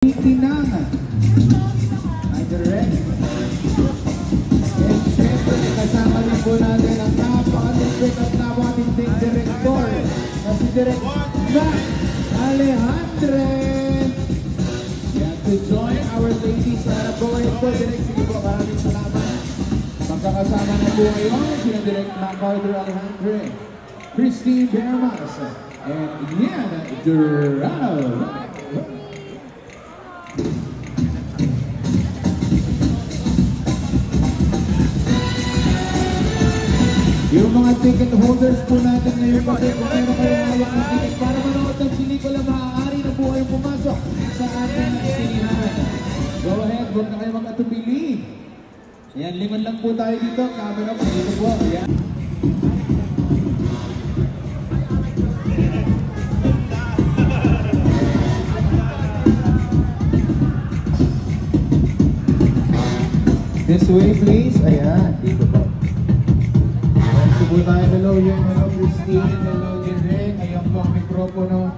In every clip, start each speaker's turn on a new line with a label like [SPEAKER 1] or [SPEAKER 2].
[SPEAKER 1] Tinangan ay direct. And syempre kasama rin po natin ang napakatipid at napakatipid director na si Direk Mac Alejandre. Yan, to join our ladies na po ngayon po. Direk, sige po, maraming salamat. Magkakasama na po ngayon sina Direk Mac Alejandre, Christine Bermas, and Yan Durano. Yung mga ticket holders po natin ngayon po, kung meron kayong hawak ng ticket para manood ng pelikula, maaari na po kayong pumasok sa ating sinihan. Go ahead, huwag na kayo mag-atubili. Ayan, lingon lang po tayo dito. Camera po dito po. Ayan. This way, please. Ayan, dito po. Subo tayo, hello yun, hello Christine, hello Direk, ayan po ang mikropono.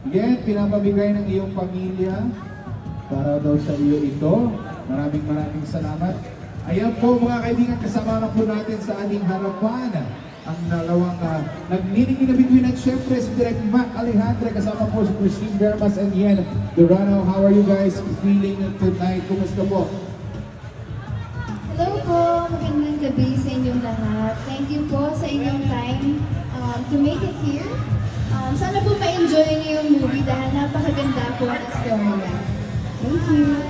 [SPEAKER 1] Again, pinapabigay ng iyong pamilya para daw sa iyo ito. Maraming salamat. Ayan po mga kaibigan, kasama na po natin sa ating harapan ang dalawang nagniningin na bituin at syempre si Direk Mac Alejandre, kasama po si Christine Bermas and Yan Durano. How are you guys feeling tonight? Kumusta po?
[SPEAKER 2] Hello po, magandang gabi sa inyong lahat. Thank you po sa inyong time to make it here. Sana po ma-enjoy niyo yung movie dahil napakaganda po ang storya. Thank you.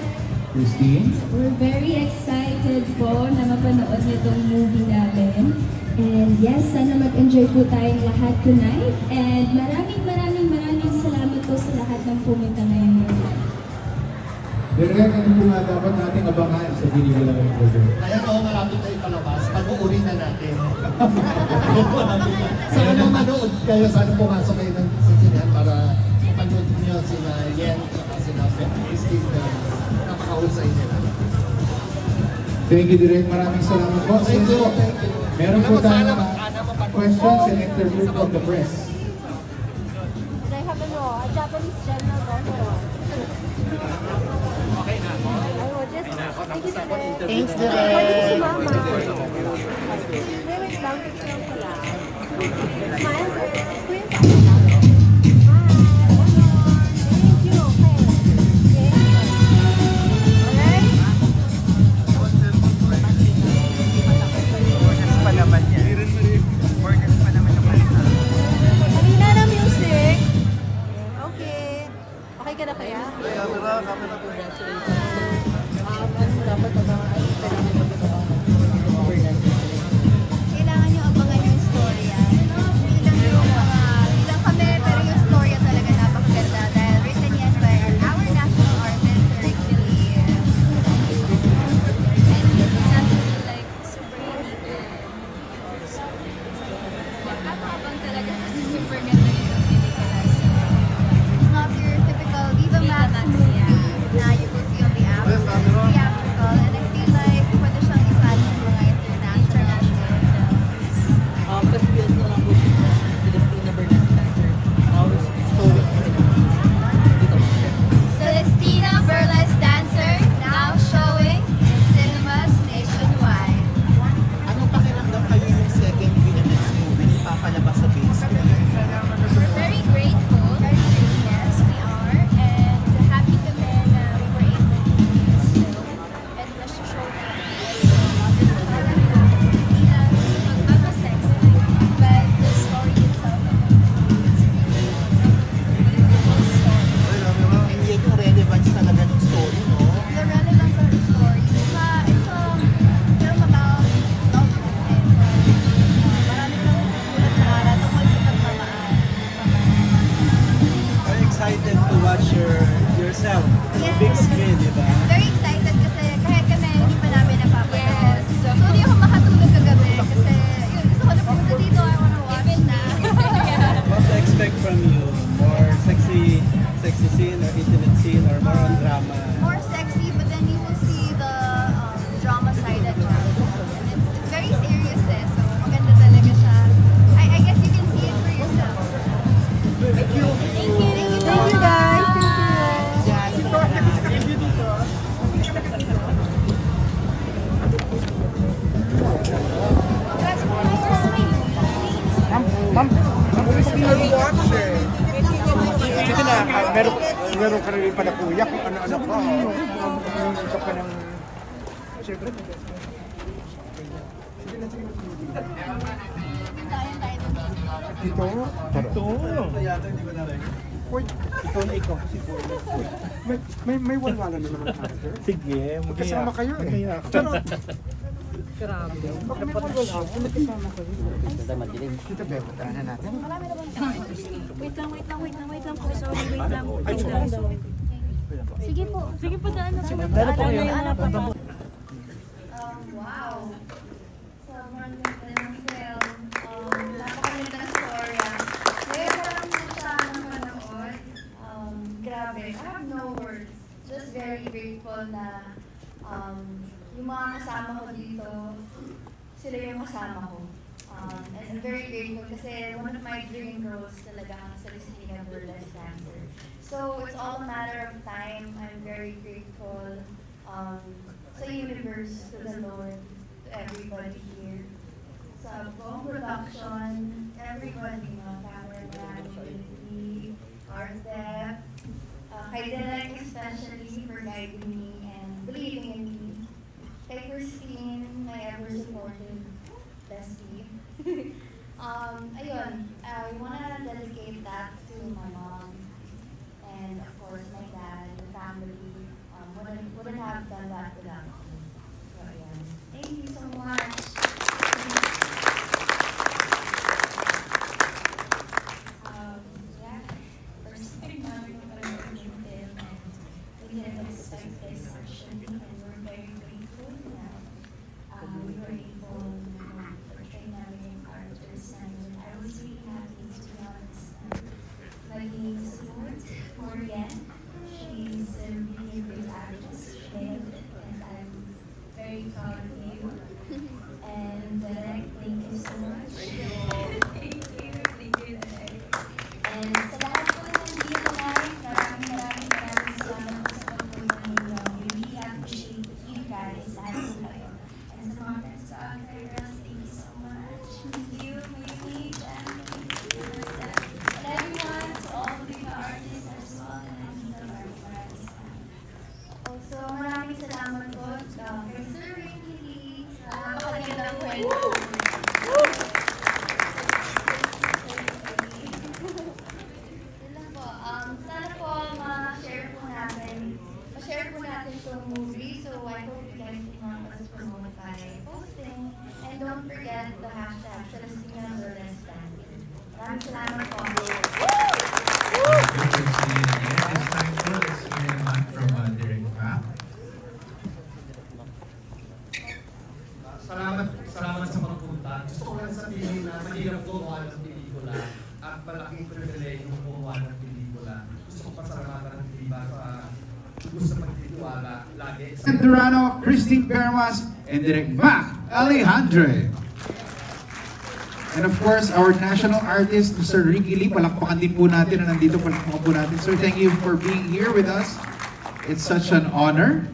[SPEAKER 1] Christine?
[SPEAKER 3] We're very excited po na mapanood nitong movie namin. And yes, sana mag-enjoy po tayong lahat tonight. And maraming salamat po sa lahat ng pumunta ngayon.
[SPEAKER 1] Direk, ano po nga dapat natin abangan sa pelikula ng program?
[SPEAKER 4] Kaya po malapit na ipalabas, pag-uuri na natin. Sana manood kayo, sana pumasok kayo ng sinihan para mapanood niyo sila Yen at sila Christine na napakahusay nila.
[SPEAKER 1] Thank you, Direk. Maraming salamat po.
[SPEAKER 4] Thank you.
[SPEAKER 1] Meron po tayong questions and interview from the press.
[SPEAKER 2] I have a Japanese general governor.
[SPEAKER 4] Okay na ako.
[SPEAKER 2] Thanks, Direk. Si Mama. Wait lang, picture lang pala. Smile, sir. Screen pa. Thank you. Okay. Alright? Halina na music. Okay. Okay ka na kaya? Kailangan nyo abangan yung storya. Bilang kami, pero yung storya talaga napakaganda dahil written yan by our national artist, Rick Lee.
[SPEAKER 3] And this is actually like super unique. Nakakabang talaga kasi super ganda yung pelikula.
[SPEAKER 2] It's not your typical Viva Max movie na you will see on the app. It's theatrical, and I feel like pwede siyang isali ng mga international films.
[SPEAKER 5] Kasi yun na lang po siya, Celestina Bernal-Dancer. Our story dito.
[SPEAKER 2] Celestina Burlesque Dancer, now showing in cinemas nationwide.
[SPEAKER 5] Anong pakiramdam kayo yung second VMX movie na papalabas sa big screen?
[SPEAKER 2] We're very grateful. Yes, we are. And happy kami na we were able to do this film. And na-show but the story itself
[SPEAKER 5] And yet yung relevance talaga ng story, no?
[SPEAKER 2] the relevance of the story. It's a film about love and marami kang ulat na aral tungkol sa pagmamahal.
[SPEAKER 5] Are you excited to watch yourself on
[SPEAKER 2] Yes.
[SPEAKER 5] big screen, di ba?
[SPEAKER 2] Very excited kasi kahit kami hindi pa namin napapanood. So hindi ako makatulog kagabi kasi yun, gusto ko na pumunta dito. I wanna watch na.
[SPEAKER 5] What to expect from you? More sexy scene or intimate scene or more on drama?
[SPEAKER 2] More sexy, but then you will see the drama side at siya. And it's very serious so maganda talaga siya. I guess you can see it for yourself.
[SPEAKER 4] Thank you.
[SPEAKER 2] Thank you guys. Thank you.
[SPEAKER 6] meron ka rin pala kuya kung ano-ano ka. Meron ka pa ng... Siyempre, Ito. Wait, ikaw na ikaw. May walwala na naman character.
[SPEAKER 7] Sige,
[SPEAKER 6] magkasama kayo eh.
[SPEAKER 5] Grabe.
[SPEAKER 6] Baka may walwala, kung magkasama kayo. Tita Beth, tahanan natin.
[SPEAKER 8] Wait lang po. Sorry, wait lang. Sige po, daan na po.
[SPEAKER 2] Wow! Sobrang ganda ng film. Napakaganda ng storya. Kaya parang siya napanood. Grabe, I have no words. Just very grateful na yung mga kasama ko dito, sila yung kasama ko. And I'm very grateful kasi one of my dream roles talaga ang Celestina Burlesque dancer. So it's all a matter of time. I'm very grateful sa universe, to the Lord, to everybody here. Sa buong production, everybody, cameraman, Unity, Artep, kay Derek especially for guiding me and believing in me. Kay Christine, my ever-supportive bestie. Ayun, I wanna dedicate that to my mom and of course my dad, the family. Wouldn't have done that without me. So yeah, thank you so much. Yeah, first time namin panood yung film and we didn't expect this actually, and we're very grateful na we were able to portray namin yung characters, and I was really happy to be honest. Naging support for Yen. She's a really great actress, and I'm very proud of you. And Derek, thank you so much. Thank you, Derek. And sa lahat po na nandito tonight, maraming salamat po sa pagpunta ninyo. We really appreciate you guys lahat po kayo. And sa mga friends sa other girls, thank you so much. Thank you, Mayumi, Jan, and everyone, to all the big artists as well. Also, maraming salamat po kay Sir Ricky Lee. Napakagandang kwento. Yun lang po. Sana po ma-share po natin itong movie. So I hope you guys can help us promote by posting. And don't forget the hashtag Celestina Burlesque Dancer. Maraming salamat po.
[SPEAKER 1] It's time for let's hear naman from Derek Mac.
[SPEAKER 9] Salamat sa pagpunta. Gusto ko lang sabihin na mahirap gumawa ng pelikula at malaking privilege yung gumawa ng pelikula. Gusto ko pasalamatan ng Diva sa gusto magtitiwala lagi.
[SPEAKER 1] Durano, Christine Permas, and Derek Mac Alejandre. And of course, our national artist, Mr. Ricky Lee. Palakpakan din po natin na nandito. Palakpakan po natin. Sir, thank you for being here with us. It's such an honor.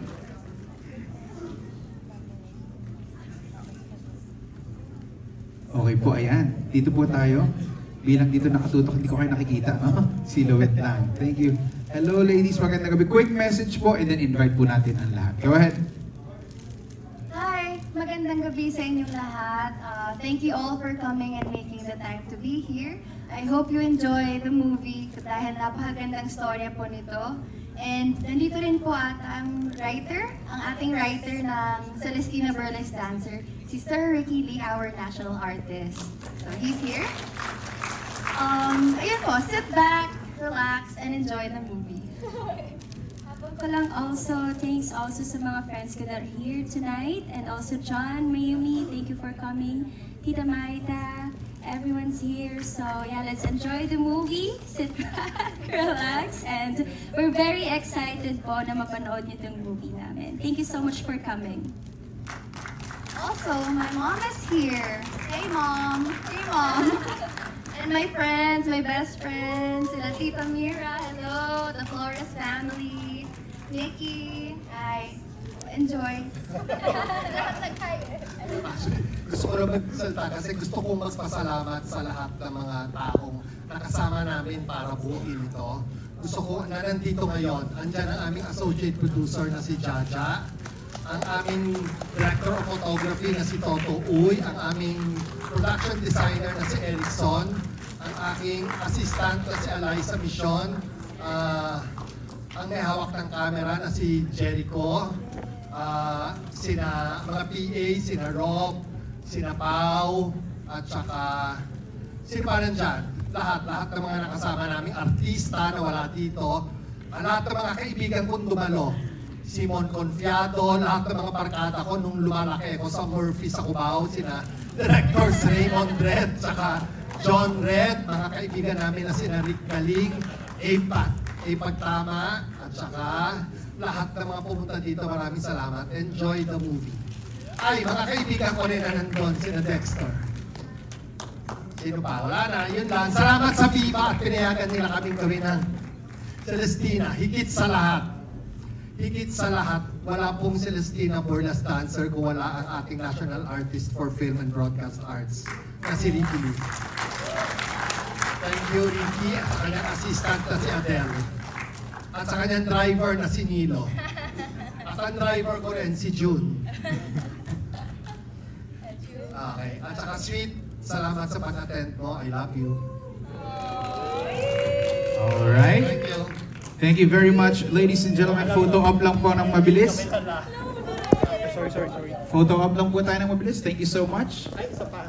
[SPEAKER 1] Okay po, ayan. Dito po tayo. Bilang dito nakatutok, hindi ko kayo nakikita. Silhouette lang. Thank you. Hello ladies, magandang gabi. Quick message po and then invite po natin ang lahat. Go ahead.
[SPEAKER 2] Hi! Magandang gabi sa inyong lahat. Thank you all for coming and making the time to be here. I hope you enjoy the movie dahil napakagandang storya po nito. And nandito rin po ata ang ating writer ng Celestina Burlesque Dancer, si Sir Ricky Lee, our national artist. So he's here. Ayun po, sit back, relax, and enjoy the movie.
[SPEAKER 3] Thanks also sa mga friends ko that are here tonight, and also John, Mayumi, thank you for coming. Tita Maita, everyone's here. So yeah, let's enjoy the movie, sit back, relax, and we're very excited po na mapanood niyo itong movie namin. Thank you so much for coming.
[SPEAKER 2] Also, my mom is here. Hey mom! Hey mom! And my friends, my best friends, sila Tita Mira, hello, the Flores family, Nikki, hi, enjoy.
[SPEAKER 4] Gusto ko lang magsalita kasi gusto kong magpasalamat sa lahat ng mga taong nakasama namin para buuin ito. gusto ko na nandito ngayon. Andyan ang aming associate producer na si Jaja, ang aming director of photography na si Toto Uy, ang aming production designer na si Erickson, ang aking assistant na si Eliza Mission, ang may hawak ng camera na si Jericho, sina mga PA, sina Rob, sina Pau, at saka sino pa nandyan? Lahat ng mga nakasama naming artista na wala dito, lahat ng mga kaibigan kong dumalo, Simon Confiado, lahat ng mga barkada ko nung lumalaki ako sa Murphy sa Cubao, sina Directors Raymond Red, saka John Red, mga kaibigan namin na sina Rick Galing, Apag Tama, at saka lahat ng mga pumunta dito, maraming salamat. Enjoy the movie. Ay, mga kaibigan ko rin na nandun, sina Dexter. Sino pa? Wala na. Yun lang. Salamat sa Viva at pinayagan nila kaming gawin ng Celestina. Higit sa lahat, wala pong Celestina Burlesque Dancer kung wala ang ating National Artist for Film and Broadcast Arts na si Ricky Lee. Thank you, Ricky. At sa kanyang assistant na si Adele. At sa kanyang driver na si Nilo. At ang driver ko rin, si June. Okay. At saka sweet, salamat sa pag-attend mo. I love you.
[SPEAKER 1] Alright.
[SPEAKER 4] Thank you.
[SPEAKER 1] Thank you very much, ladies and gentlemen. Photo op lang po ng mabilis.
[SPEAKER 6] Sorry.
[SPEAKER 1] Photo op lang po tayo ng mabilis. Thank you so much.
[SPEAKER 4] Ay, isa pa.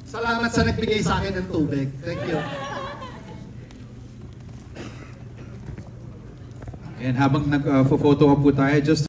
[SPEAKER 4] Salamat sa nagbigay sa akin ng tubig. Thank you.
[SPEAKER 1] And habang nag-photo op po tayo, just